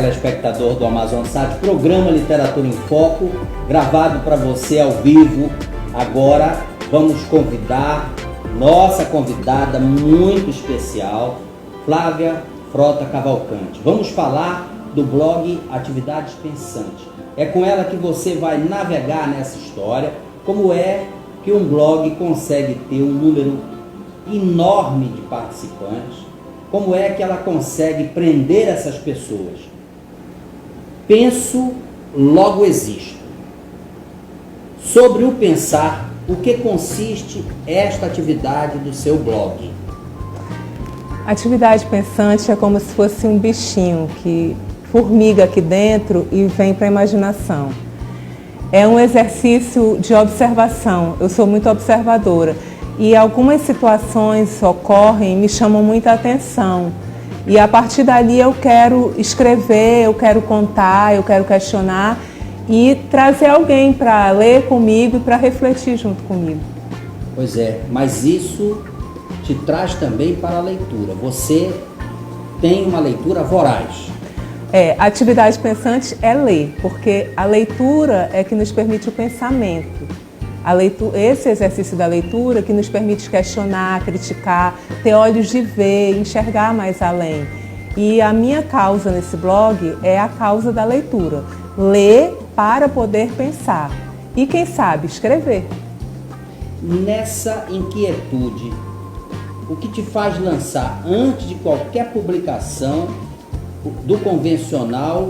telespectador do AmazonSat, programa Literatura em Foco, gravado para você ao vivo. Agora vamos convidar nossa convidada muito especial, Flávia Frota Cavalcante. Vamos falar do blog Atividades Pensantes. É com ela que você vai navegar nessa história, como é que um blog consegue ter um número enorme de participantes, como é que ela consegue prender essas pessoas. Penso, logo existo. Sobre o pensar, o que consiste esta atividade do seu blog? Atividade pensante é como se fosse um bichinho que formiga aqui dentro e vem para a imaginação. É um exercício de observação, eu sou muito observadora e algumas situações ocorrem e me chamam muita atenção. E a partir dali eu quero escrever, eu quero contar, eu quero questionar e trazer alguém para ler comigo e para refletir junto comigo. Pois é, mas isso te traz também para a leitura. Você tem uma leitura voraz. A atividade pensante é ler, porque a leitura é que nos permite o pensamento. Esse exercício da leitura que nos permite questionar, criticar, ter olhos de ver, enxergar mais além. E a minha causa nesse blog é a causa da leitura. Ler para poder pensar e, quem sabe, escrever. Nessa inquietude, o que te faz lançar, antes de qualquer publicação do convencional,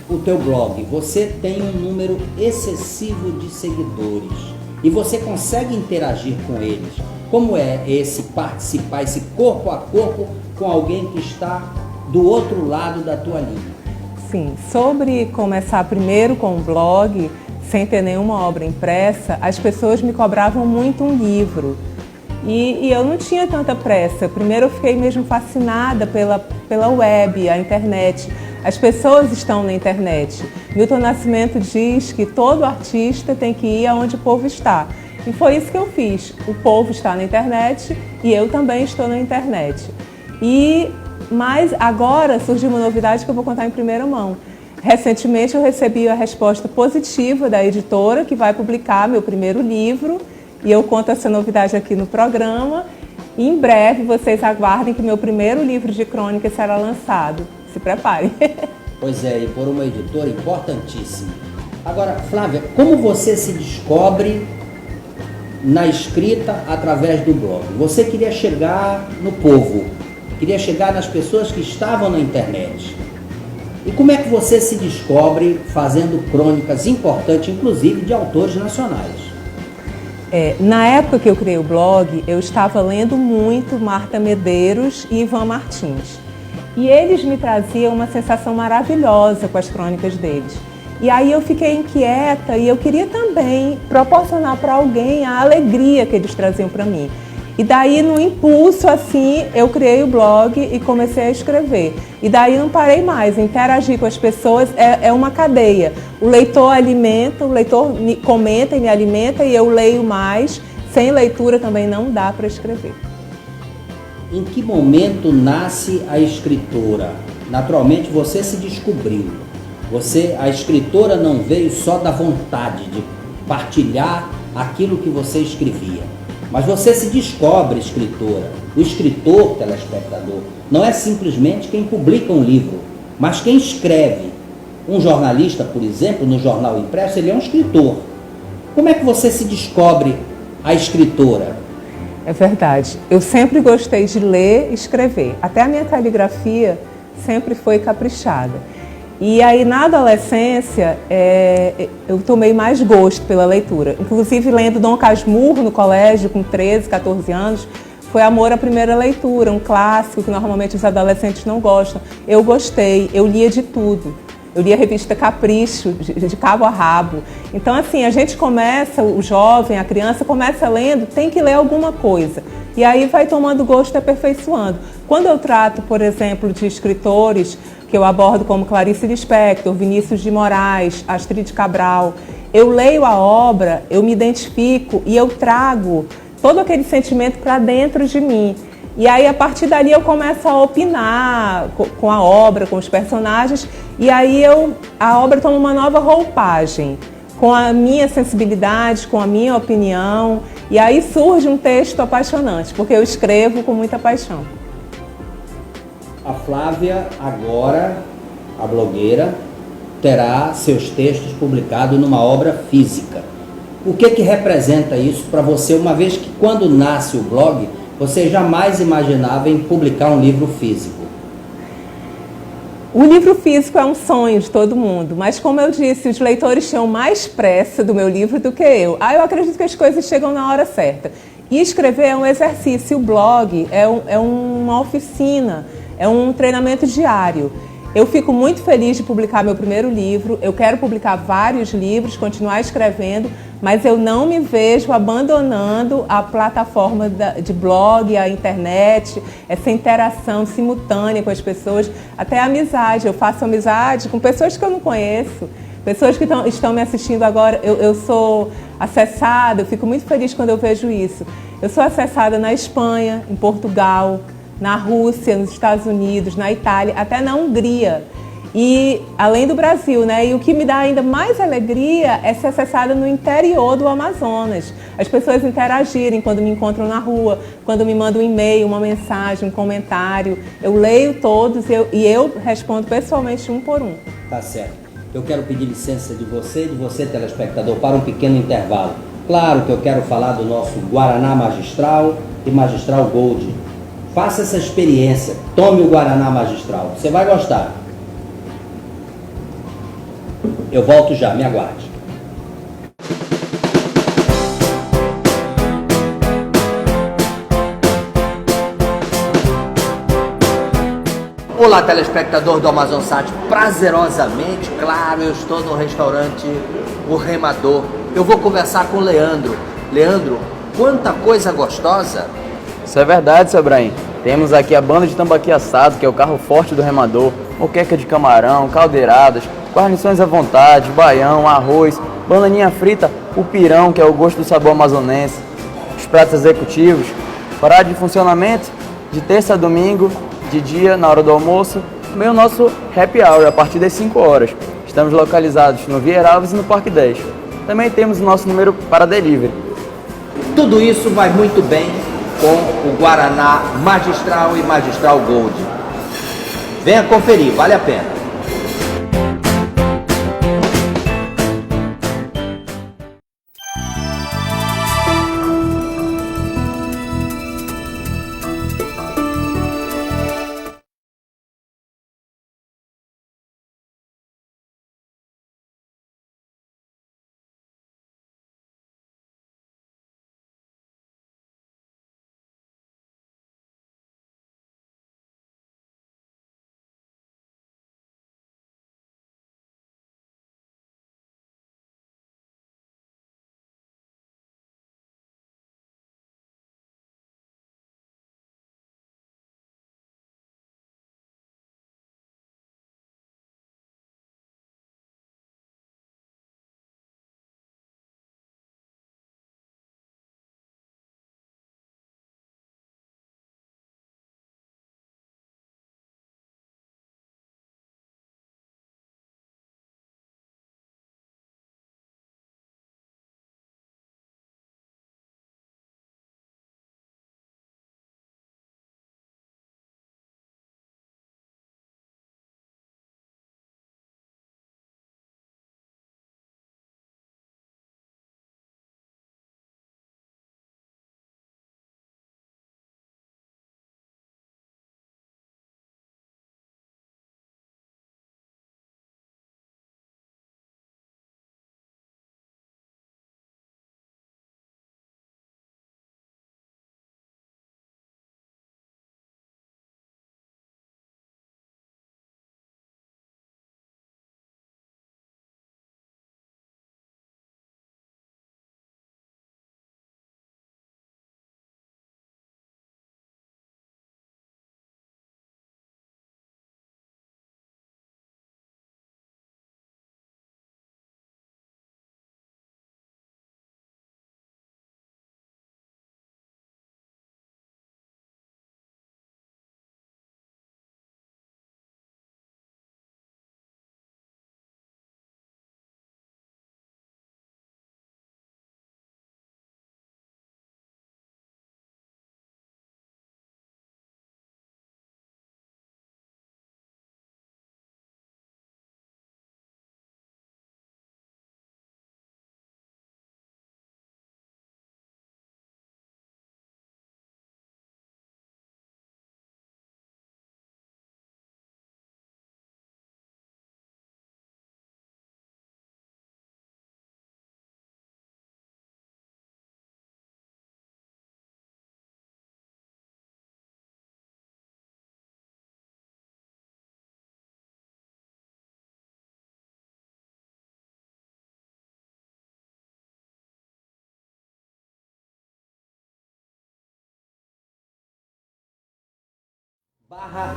o teu blog? Você tem um número excessivo de seguidores e você consegue interagir com eles. Como é esse participar, esse corpo a corpo com alguém que está do outro lado da tua linha? Sim, sobre começar primeiro com um blog, sem ter nenhuma obra impressa, as pessoas me cobravam muito um livro. E eu não tinha tanta pressa. Primeiro eu fiquei mesmo fascinada pela web, a internet. As pessoas estão na internet. Milton Nascimento diz que todo artista tem que ir aonde o povo está. E foi isso que eu fiz. O povo está na internet e eu também estou na internet. Mas agora surgiu uma novidade que eu vou contar em primeira mão. Recentemente eu recebi a resposta positiva da editora que vai publicar meu primeiro livro. E eu conto essa novidade aqui no programa. E em breve vocês aguardem que meu primeiro livro de crônicas será lançado. Se preparem. Pois é, e por uma editora importantíssima. Agora, Flávia, como você se descobre na escrita através do blog? Você queria chegar no povo, queria chegar nas pessoas que estavam na internet. E como é que você se descobre fazendo crônicas importantes, inclusive de autores nacionais? Na época que eu criei o blog, eu estava lendo muito Marta Medeiros e Ivan Martins. E eles me traziam uma sensação maravilhosa com as crônicas deles. E aí eu fiquei inquieta e eu queria também proporcionar para alguém a alegria que eles traziam para mim. E daí, no impulso, assim, eu criei o blog e comecei a escrever. E daí não parei mais, interagir com as pessoas é uma cadeia. O leitor alimenta, o leitor comenta e me alimenta e eu leio mais. Sem leitura também não dá para escrever. Em que momento nasce a escritora? Naturalmente você se descobriu. A escritora não veio só da vontade de partilhar aquilo que você escrevia. Mas você se descobre escritora. O escritor, telespectador, não é simplesmente quem publica um livro, mas quem escreve. Um jornalista, por exemplo, no jornal impresso, ele é um escritor. Como é que você se descobre a escritora? É verdade. Eu sempre gostei de ler e escrever. Até a minha caligrafia sempre foi caprichada. E aí, na adolescência, eu tomei mais gosto pela leitura. Inclusive, lendo Dom Casmurro no colégio, com 13, 14 anos, foi amor à primeira leitura, um clássico que normalmente os adolescentes não gostam. Eu gostei, eu lia de tudo. Eu li a revista Capricho, de cabo a rabo. Então, assim, a gente começa, o jovem, a criança, começa lendo, tem que ler alguma coisa. E aí vai tomando gosto e aperfeiçoando. Quando eu trato, por exemplo, de escritores que eu abordo como Clarice Lispector, Vinícius de Moraes, Astrid Cabral, eu leio a obra, eu me identifico e eu trago todo aquele sentimento para dentro de mim. E aí, a partir dali, eu começo a opinar com a obra, com os personagens, e aí a obra toma uma nova roupagem, com a minha sensibilidade, com a minha opinião, e aí surge um texto apaixonante, porque eu escrevo com muita paixão. A Flávia, agora, a blogueira, terá seus textos publicados numa obra física. O que representa isso para você, uma vez que quando nasce o blog, você jamais imaginava em publicar um livro físico? O livro físico é um sonho de todo mundo, mas como eu disse, os leitores tinham mais pressa do meu livro do que eu. Eu acredito que as coisas chegam na hora certa. E escrever é um exercício, o blog é uma oficina, é um treinamento diário. Eu fico muito feliz de publicar meu primeiro livro, eu quero publicar vários livros, continuar escrevendo, mas eu não me vejo abandonando a plataforma de blog, a internet, essa interação simultânea com as pessoas, até a amizade. Eu faço amizade com pessoas que eu não conheço, pessoas que estão me assistindo agora. Eu sou acessada, eu fico muito feliz quando eu vejo isso. Eu sou acessada na Espanha, em Portugal, na Rússia, nos Estados Unidos, na Itália, até na Hungria. E além do Brasil, né? E o que me dá ainda mais alegria é ser acessada no interior do Amazonas. As pessoas interagirem quando me encontram na rua, quando me mandam um e-mail, uma mensagem, um comentário. Eu leio todos e eu respondo pessoalmente um por um. Tá certo. Eu quero pedir licença de você, telespectador, para um pequeno intervalo. Claro que eu quero falar do nosso Guaraná Magistral e Magistral Gold. Faça essa experiência, tome o Guaraná Magistral, você vai gostar. Eu volto já, me aguarde. Olá, telespectador do AmazonSat, prazerosamente, claro, eu estou no restaurante O Remador. Eu vou conversar com o Leandro. Leandro, quanta coisa gostosa! Isso é verdade, seu Brahim. Temos aqui a banda de tambaqui assado, que é o carro forte do remador, moqueca de camarão, caldeiradas, guarnições à vontade, baião, arroz, bananinha frita, o pirão, que é o gosto do sabor amazonense, os pratos executivos, horário de funcionamento, de terça a domingo, de dia, na hora do almoço, também o nosso happy hour, a partir das 5 horas. Estamos localizados no Vieira Alves e no Parque 10. Também temos o nosso número para delivery. Tudo isso vai muito bem com o Guaraná Magistral e Magistral Gold. Venha conferir, vale a pena.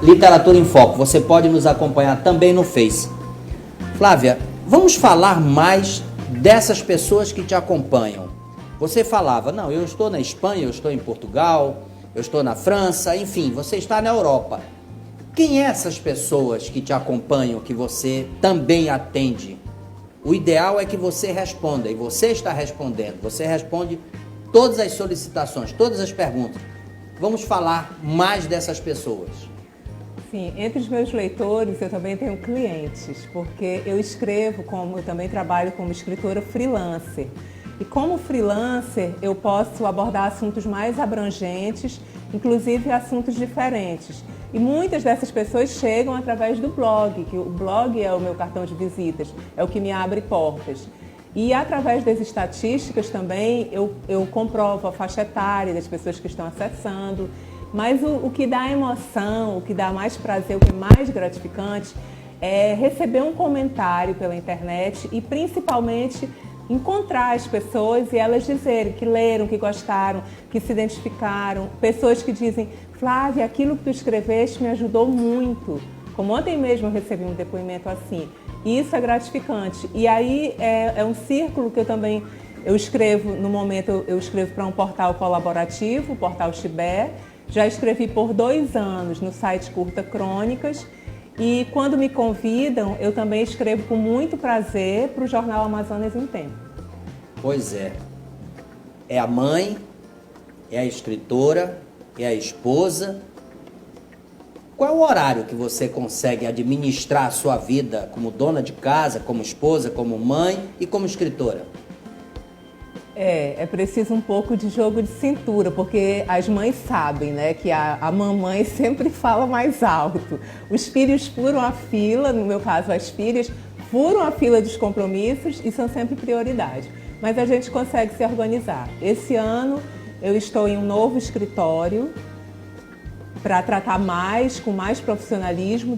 Literatura em Foco. Você pode nos acompanhar também no Face. Flávia, vamos falar mais dessas pessoas que te acompanham. Você falava, não, eu estou na Espanha, eu estou em Portugal, eu estou na França, enfim, você está na Europa. Quem é essas pessoas que te acompanham, que você também atende? O ideal é que você responda, e você está respondendo. Você responde todas as solicitações, todas as perguntas. Vamos falar mais dessas pessoas. Sim, entre os meus leitores eu também tenho clientes, porque eu também trabalho como escritora freelancer. E como freelancer eu posso abordar assuntos mais abrangentes, inclusive assuntos diferentes. E muitas dessas pessoas chegam através do blog, que o blog é o meu cartão de visitas, é o que me abre portas. E através das estatísticas também eu comprovo a faixa etária das pessoas que estão acessando. Mas o que dá emoção, o que dá mais prazer, o que é mais gratificante é receber um comentário pela internet e principalmente encontrar as pessoas e elas dizerem que leram, que gostaram, que se identificaram. Pessoas que dizem, Flávia, aquilo que tu escreveste me ajudou muito. Como ontem mesmo eu recebi um depoimento assim. E isso é gratificante. E aí é um círculo que eu escrevo, no momento eu escrevo para um portal colaborativo, o Portal Chibé. Já escrevi por 2 anos no site Curta Crônicas e quando me convidam, eu também escrevo com muito prazer para o jornal Amazonas em Tempo. Pois é. É a mãe, é a escritora, é a esposa. Qual é o horário que você consegue administrar a sua vida como dona de casa, como esposa, como mãe e como escritora? É preciso um pouco de jogo de cintura, porque as mães sabem, né, que a mamãe sempre fala mais alto. Os filhos furam a fila, no meu caso as filhas, furam a fila dos compromissos e são sempre prioridade. Mas a gente consegue se organizar. Esse ano eu estou em um novo escritório para tratar com mais profissionalismo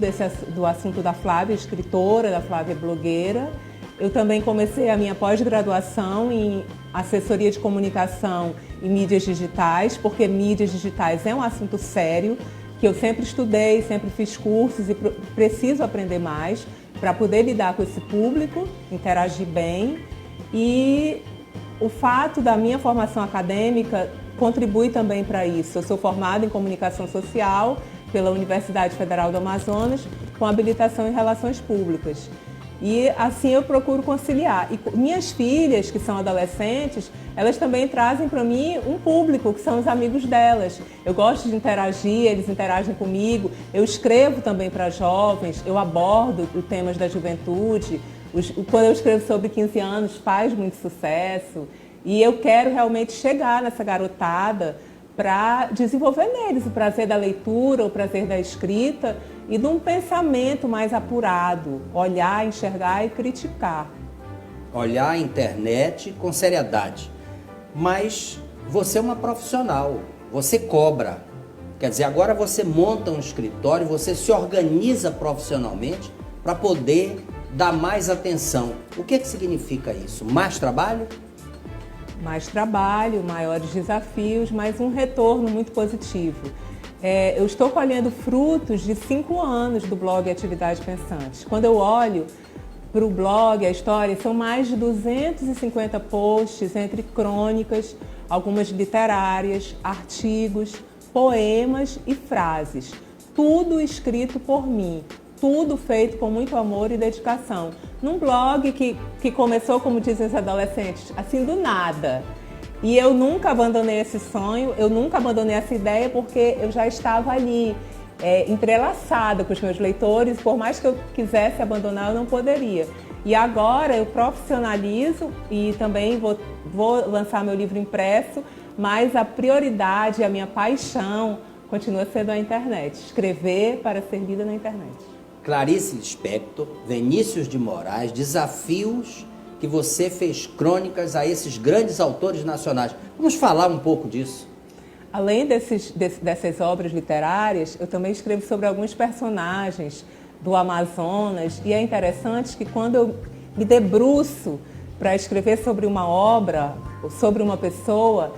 do assunto da Flávia, escritora, da Flávia blogueira. Eu também comecei a minha pós-graduação em assessoria de comunicação e mídias digitais, porque mídias digitais é um assunto sério, que eu sempre estudei, sempre fiz cursos e preciso aprender mais para poder lidar com esse público, interagir bem. E o fato da minha formação acadêmica contribui também para isso. Eu sou formada em comunicação social pela Universidade Federal do Amazonas, com habilitação em relações públicas. E assim eu procuro conciliar. E minhas filhas, que são adolescentes, elas também trazem para mim um público, que são os amigos delas. Eu gosto de interagir, eles interagem comigo. Eu escrevo também para jovens, eu abordo os temas da juventude. Quando eu escrevo sobre 15 anos, faz muito sucesso. E eu quero realmente chegar nessa garotada para desenvolver neles o prazer da leitura, o prazer da escrita e de um pensamento mais apurado, olhar, enxergar e criticar. Olhar a internet com seriedade. Mas você é uma profissional, você cobra. Quer dizer, agora você monta um escritório, você se organiza profissionalmente para poder dar mais atenção. O que significa isso? Mais trabalho? Mais trabalho, maiores desafios, mas um retorno muito positivo. Eu estou colhendo frutos de 5 anos do blog Atividade Pensantes. Quando eu olho para o blog, a história, são mais de 250 posts entre crônicas, algumas literárias, artigos, poemas e frases. Tudo escrito por mim, tudo feito com muito amor e dedicação. Num blog que começou, como dizem os adolescentes, assim do nada. E eu nunca abandonei esse sonho, eu nunca abandonei essa ideia, porque eu já estava ali, entrelaçada com os meus leitores. Por mais que eu quisesse abandonar, eu não poderia. E agora eu profissionalizo e também vou lançar meu livro impresso, mas a prioridade, a minha paixão continua sendo a internet. Escrever para ser lida na internet. Clarice Lispector, Vinícius de Moraes, desafios que você fez crônicas a esses grandes autores nacionais. Vamos falar um pouco disso. Além dessas obras literárias, eu também escrevo sobre alguns personagens do Amazonas, e é interessante que quando eu me debruço para escrever sobre uma obra, sobre uma pessoa,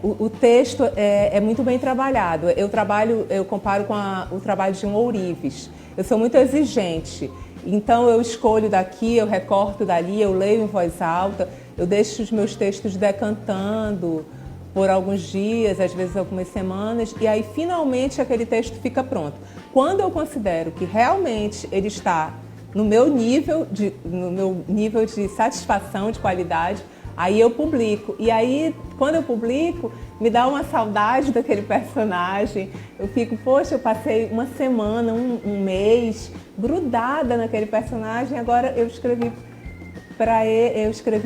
O texto é muito bem trabalhado. Eu comparo com o trabalho de um ourives. Eu sou muito exigente, então eu escolho daqui, eu recorto dali, eu leio em voz alta, eu deixo os meus textos decantando por alguns dias, às vezes algumas semanas, e aí finalmente aquele texto fica pronto. Quando eu considero que realmente ele está no meu nível de satisfação, de qualidade, aí eu publico. E aí, quando eu publico, me dá uma saudade daquele personagem. Eu fico, poxa, eu passei uma semana, um mês, grudada naquele personagem, agora eu escrevi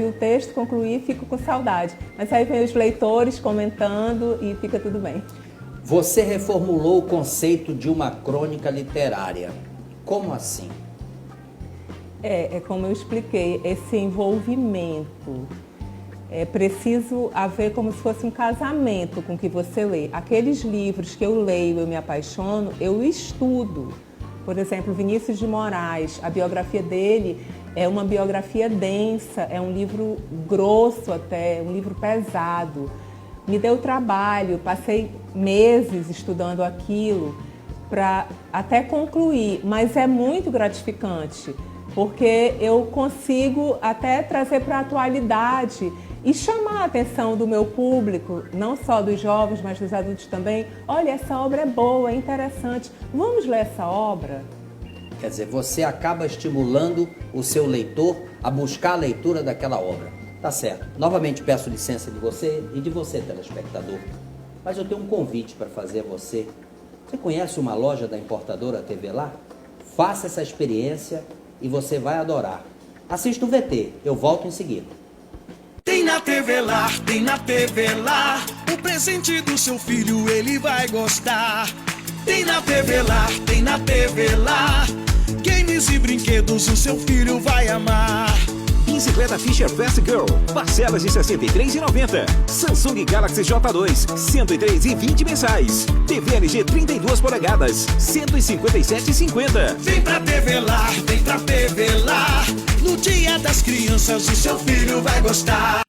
o texto, concluí e fico com saudade. Mas aí vem os leitores comentando e fica tudo bem. Você reformulou o conceito de uma crônica literária. Como assim? É como eu expliquei, esse envolvimento. É preciso haver como se fosse um casamento com o que você lê. Aqueles livros que eu leio, eu me apaixono, eu estudo. Por exemplo, Vinícius de Moraes, a biografia dele é uma biografia densa, é um livro grosso até, um livro pesado. Me deu trabalho, passei meses estudando aquilo para até concluir, mas é muito gratificante, porque eu consigo até trazer para a atualidade e chamar a atenção do meu público, não só dos jovens, mas dos adultos também. Olha, essa obra é boa, é interessante, vamos ler essa obra? Quer dizer, você acaba estimulando o seu leitor a buscar a leitura daquela obra. Tá certo. Novamente peço licença de você e de você, telespectador. Mas eu tenho um convite para fazer a você. Você conhece uma loja da importadora TV Lá? Faça essa experiência e você vai adorar. Assista o VT, eu volto em seguida. Tem na TV Lá, tem na TV Lá, o presente do seu filho ele vai gostar. Tem na TV Lá, tem na TV Lá, games e brinquedos o seu filho vai amar. Bicicleta Fisher Fast Girl, parcelas de R$ 63,90. Samsung Galaxy J2, 103,20 mensais. TV LG 32 polegadas, 157,50. Vem pra TV Lá, vem pra TV Lá, no Dia das Crianças o seu filho vai gostar.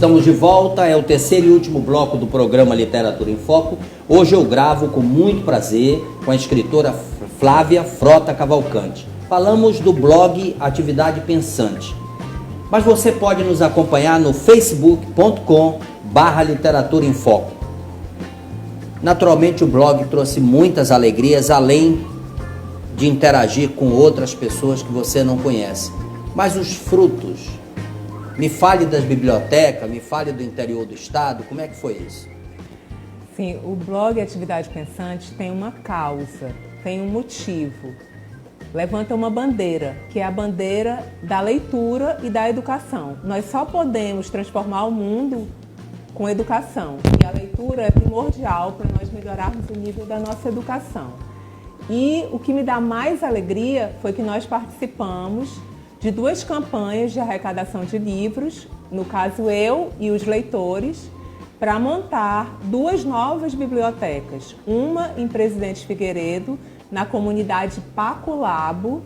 Estamos de volta, é o terceiro e último bloco do programa Literatura em Foco. Hoje eu gravo com muito prazer com a escritora Flávia Frota Cavalcante. Falamos do blog Atividade Pensante. Mas você pode nos acompanhar no facebook.com/Literatura em Foco. Naturalmente o blog trouxe muitas alegrias, além de interagir com outras pessoas que você não conhece. Mas os frutos, me fale das bibliotecas, me fale do interior do estado, como é que foi isso? Sim, o blog Atividade Pensante tem uma causa, tem um motivo. Levanta uma bandeira, que é a bandeira da leitura e da educação. Nós só podemos transformar o mundo com educação. E a leitura é primordial para nós melhorarmos o nível da nossa educação. E o que me dá mais alegria foi que nós participamos de 2 campanhas de arrecadação de livros, no caso eu e os leitores, para montar 2 novas bibliotecas. Uma em Presidente Figueiredo, na comunidade Paculabo,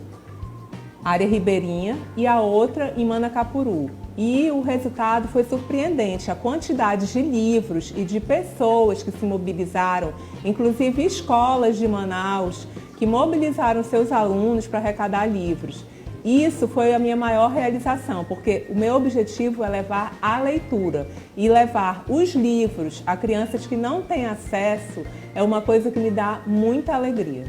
área ribeirinha, e a outra em Manacapuru. E o resultado foi surpreendente, a quantidade de livros e de pessoas que se mobilizaram, inclusive escolas de Manaus, que mobilizaram seus alunos para arrecadar livros. Isso foi a minha maior realização, porque o meu objetivo é levar a leitura e levar os livros a crianças que não têm acesso é uma coisa que me dá muita alegria.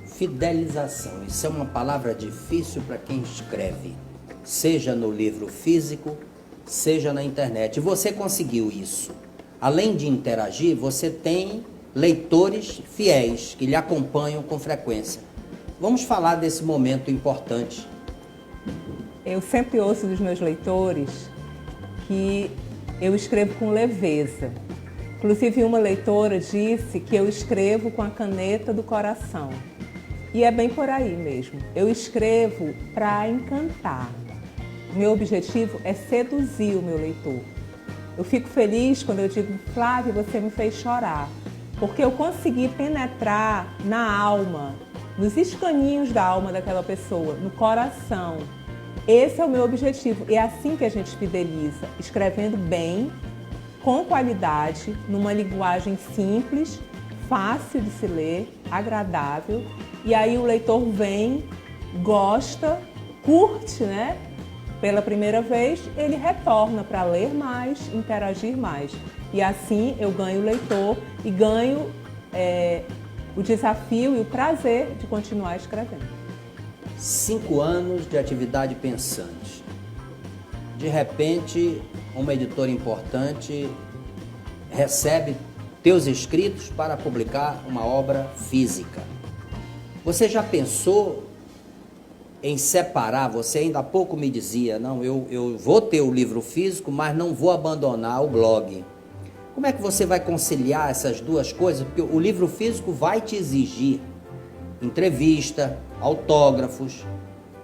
Fidelização, isso é uma palavra difícil para quem escreve, seja no livro físico, seja na internet. E você conseguiu isso. Além de interagir, você tem leitores fiéis que lhe acompanham com frequência. Vamos falar desse momento importante. Eu sempre ouço dos meus leitores que eu escrevo com leveza. Inclusive, uma leitora disse que eu escrevo com a caneta do coração. E é bem por aí mesmo. Eu escrevo para encantar. Meu objetivo é seduzir o meu leitor. Eu fico feliz quando eu digo, Flávia, você me fez chorar. Porque eu consegui penetrar na alma, nos escaninhos da alma daquela pessoa, no coração. Esse é o meu objetivo. É assim que a gente fideliza, escrevendo bem, com qualidade, numa linguagem simples, fácil de se ler, agradável. E aí o leitor vem, gosta, curte, né? Pela primeira vez, ele retorna para ler mais, interagir mais. E assim eu ganho o leitor e ganho o desafio e o prazer de continuar escrevendo. 5 anos de atividade pensante. De repente, uma editora importante recebe teus escritos para publicar uma obra física. Você já pensou em separar? Você ainda há pouco me dizia, não, eu vou ter o livro físico, mas não vou abandonar o blog. Como é que você vai conciliar essas duas coisas? Porque o livro físico vai te exigir entrevista, autógrafos,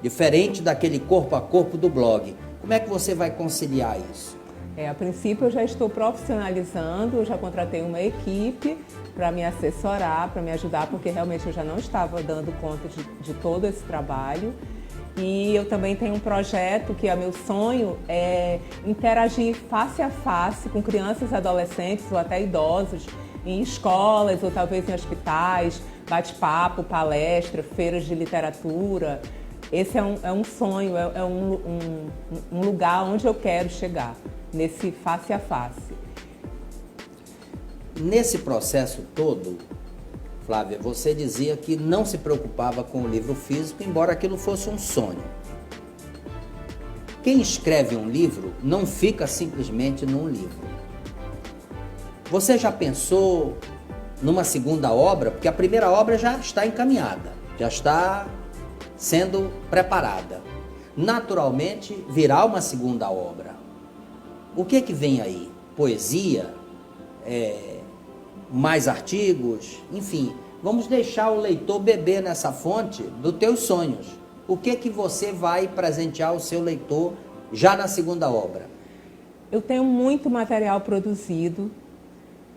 diferente daquele corpo a corpo do blog. Como é que você vai conciliar isso? A princípio eu já estou profissionalizando, eu já contratei uma equipe para me assessorar, para me ajudar, porque realmente eu já não estava dando conta de todo esse trabalho. E eu também tenho um projeto que é meu sonho, é interagir face a face com crianças, adolescentes ou até idosos em escolas ou talvez em hospitais, bate-papo, palestra, feiras de literatura. Esse é um sonho, é um lugar onde eu quero chegar, nesse face a face. Nesse processo todo, Flávia, você dizia que não se preocupava com o livro físico, embora aquilo fosse um sonho. Quem escreve um livro não fica simplesmente num livro. Você já pensou numa segunda obra? Porque a primeira obra já está encaminhada, já está sendo preparada. Naturalmente, virá uma segunda obra. O que vem aí? Poesia? Mais artigos? Enfim, vamos deixar o leitor beber nessa fonte dos teus sonhos. O que você vai presentear o seu leitor já na segunda obra? Eu tenho muito material produzido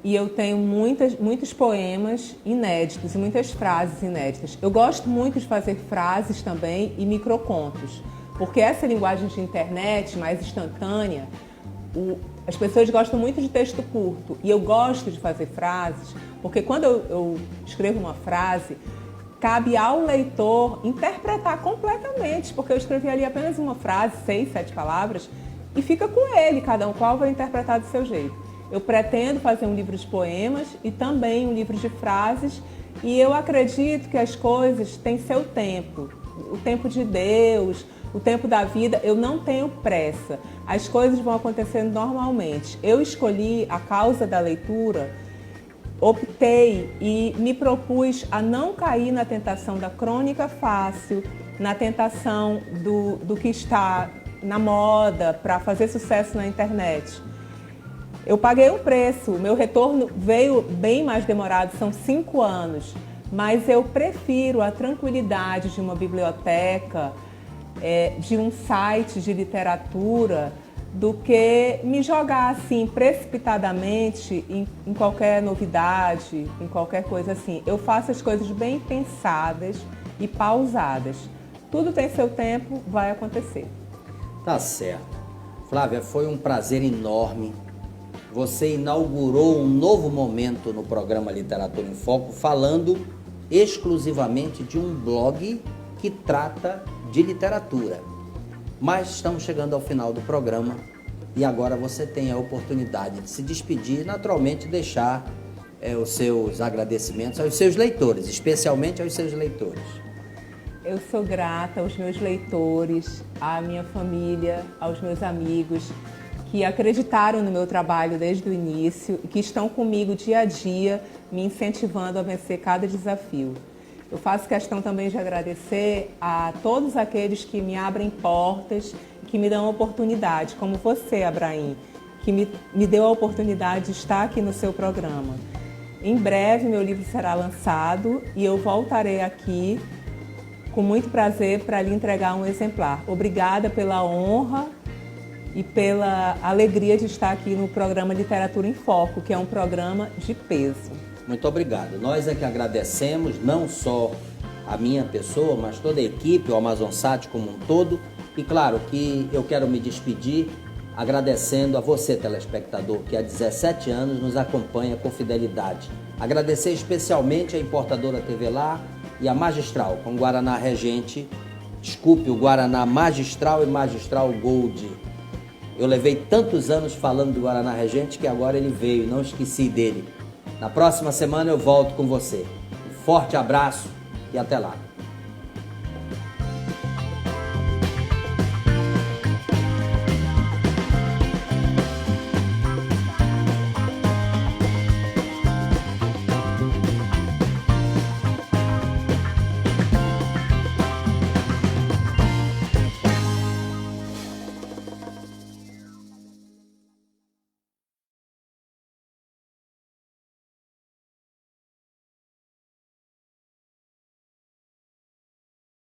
e eu tenho muitos poemas inéditos e muitas frases inéditas. Eu gosto muito de fazer frases também e microcontos, porque essa linguagem de internet mais instantânea As pessoas gostam muito de texto curto e eu gosto de fazer frases, porque quando eu escrevo uma frase, cabe ao leitor interpretar completamente, porque eu escrevi ali apenas uma frase, 6, 7 palavras, e fica com ele, cada um qual vai interpretar do seu jeito. Eu pretendo fazer um livro de poemas e também um livro de frases, e eu acredito que as coisas têm seu tempo, o tempo de Deus, o tempo da vida. Eu não tenho pressa, as coisas vão acontecendo normalmente. Eu escolhi a causa da leitura, optei e me propus a não cair na tentação da crônica fácil, na tentação do que está na moda para fazer sucesso na internet. Eu paguei um preço, o meu retorno veio bem mais demorado, são 5 anos, mas eu prefiro a tranquilidade de uma biblioteca, de um site de literatura, do que me jogar assim precipitadamente em qualquer novidade, em qualquer coisa assim. Eu faço as coisas bem pensadas e pausadas. Tudo tem seu tempo, vai acontecer. Tá certo. Flávia, foi um prazer enorme. Você inaugurou um novo momento no programa Literatura em Foco, falando exclusivamente de um blog que trata de literatura. Mas estamos chegando ao final do programa e agora você tem a oportunidade de se despedir e naturalmente deixar os seus agradecimentos aos seus leitores, especialmente aos seus leitores. Eu sou grata aos meus leitores, à minha família, aos meus amigos que acreditaram no meu trabalho desde o início e que estão comigo dia a dia, me incentivando a vencer cada desafio. Eu faço questão também de agradecer a todos aqueles que me abrem portas, que me dão oportunidade, como você, Abraim, que me deu a oportunidade de estar aqui no seu programa. Em breve meu livro será lançado e eu voltarei aqui com muito prazer para lhe entregar um exemplar. Obrigada pela honra e pela alegria de estar aqui no programa Literatura em Foco, que é um programa de peso. Muito obrigado. Nós é que agradecemos, não só a minha pessoa, mas toda a equipe, o Amazonsat como um todo. E claro que eu quero me despedir agradecendo a você, telespectador, que há 17 anos nos acompanha com fidelidade. Agradecer especialmente a importadora TV Lar e a Magistral, com Guaraná Regente, o Guaraná Magistral e Magistral Gold. Eu levei tantos anos falando do Guaraná Regente que agora ele veio, não esqueci dele. Na próxima semana eu volto com você. Um forte abraço e até lá.